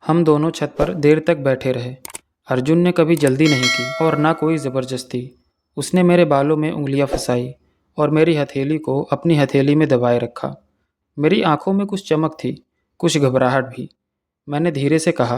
हम दोनों छत पर देर तक बैठे रहे। अर्जुन ने कभी जल्दी नहीं की और ना कोई ज़बरदस्ती। उसने मेरे बालों में उंगलियां फंसाई और मेरी हथेली को अपनी हथेली में दबाए रखा। मेरी आंखों में कुछ चमक थी, कुछ घबराहट भी। मैंने धीरे से कहा,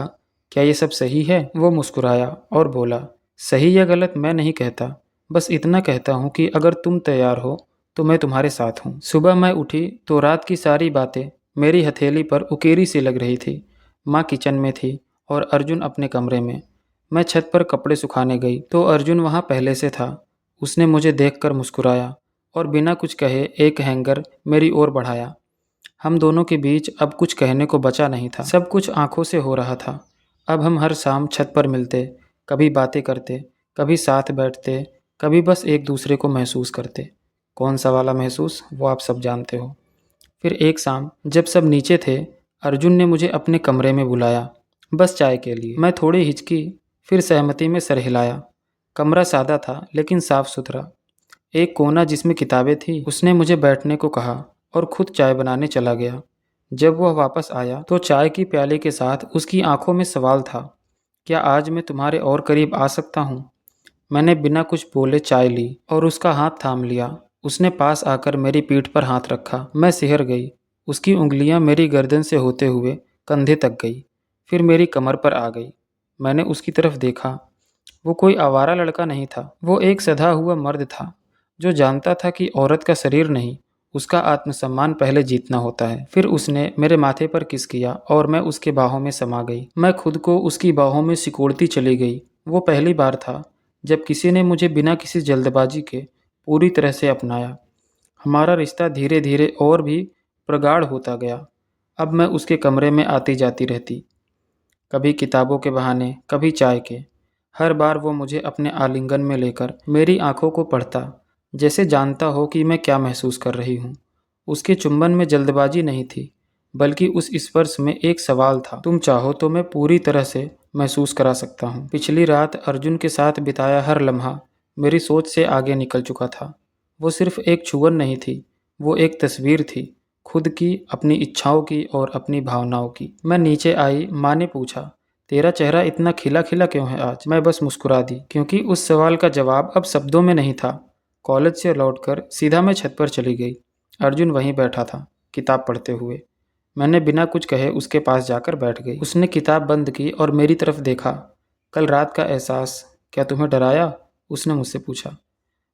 क्या ये सब सही है? वो मुस्कुराया और बोला, सही या गलत मैं नहीं कहता, बस इतना कहता हूँ कि अगर तुम तैयार हो तो मैं तुम्हारे साथ हूँ। सुबह मैं उठी तो रात की सारी बातें मेरी हथेली पर उकेरी सी लग रही थी। माँ किचन में थी और अर्जुन अपने कमरे में। मैं छत पर कपड़े सुखाने गई तो अर्जुन वहाँ पहले से था। उसने मुझे देखकर मुस्कुराया और बिना कुछ कहे एक हैंगर मेरी ओर बढ़ाया। हम दोनों के बीच अब कुछ कहने को बचा नहीं था। सब कुछ आंखों से हो रहा था। अब हम हर शाम छत पर मिलते, कभी बातें करते, कभी साथ बैठते, कभी बस एक दूसरे को महसूस करते। कौन सा वाला महसूस, वो आप सब जानते हो। फिर एक शाम जब सब नीचे थे, अर्जुन ने मुझे अपने कमरे में बुलाया, बस चाय के लिए। मैं थोड़ी हिचकी, फिर सहमति में सर हिलाया। कमरा सादा था लेकिन साफ सुथरा। एक कोना जिसमें किताबें थी। उसने मुझे बैठने को कहा और खुद चाय बनाने चला गया। जब वह वापस आया तो चाय की प्याली के साथ उसकी आंखों में सवाल था, क्या आज मैं तुम्हारे और करीब आ सकता हूँ? मैंने बिना कुछ बोले चाय ली और उसका हाथ थाम लिया। उसने पास आकर मेरी पीठ पर हाथ रखा। मैं सिहर गई। उसकी उंगलियां मेरी गर्दन से होते हुए कंधे तक गई, फिर मेरी कमर पर आ गई। मैंने उसकी तरफ देखा। वो कोई आवारा लड़का नहीं था, वो एक सधा हुआ मर्द था जो जानता था कि औरत का शरीर नहीं, उसका आत्मसम्मान पहले जीतना होता है। फिर उसने मेरे माथे पर किस किया और मैं उसके बाहों में समा गई। मैं खुद को उसकी बाहों में सिकोड़ती चली गई। वो पहली बार था जब किसी ने मुझे बिना किसी जल्दबाजी के पूरी तरह से अपनाया। हमारा रिश्ता धीरे धीरे और भी प्रगाढ़ होता गया। अब मैं उसके कमरे में आती जाती रहती, कभी किताबों के बहाने, कभी चाय के। हर बार वो मुझे अपने आलिंगन में लेकर मेरी आंखों को पढ़ता, जैसे जानता हो कि मैं क्या महसूस कर रही हूँ। उसके चुंबन में जल्दबाजी नहीं थी, बल्कि उस स्पर्श में एक सवाल था, तुम चाहो तो मैं पूरी तरह से महसूस करा सकता हूँ। पिछली रात अर्जुन के साथ बिताया हर लम्हा मेरी सोच से आगे निकल चुका था। वो सिर्फ एक छुअन नहीं थी, वो एक तस्वीर थी, खुद की, अपनी इच्छाओं की और अपनी भावनाओं की। मैं नीचे आई। माँ ने पूछा, तेरा चेहरा इतना खिला खिला क्यों है आज? मैं बस मुस्कुरा दी, क्योंकि उस सवाल का जवाब अब शब्दों में नहीं था। कॉलेज से लौटकर सीधा मैं छत पर चली गई। अर्जुन वहीं बैठा था, किताब पढ़ते हुए। मैंने बिना कुछ कहे उसके पास जाकर बैठ गई। उसने किताब बंद की और मेरी तरफ देखा। कल रात का एहसास क्या तुम्हें डराया? उसने मुझसे पूछा।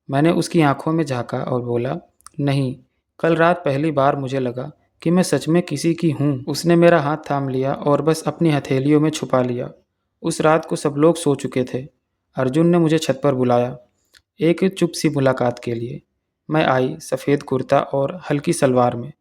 मैंने उसकी आंखों में झांका और बोला, नहीं, कल रात पहली बार मुझे लगा कि मैं सच में किसी की हूँ। उसने मेरा हाथ थाम लिया और बस अपनी हथेलियों में छुपा लिया। उस रात को सब लोग सो चुके थे। अर्जुन ने मुझे छत पर बुलाया, एक चुप सी मुलाकात के लिए। मैं आई, सफ़ेद कुर्ता और हल्की सलवार में।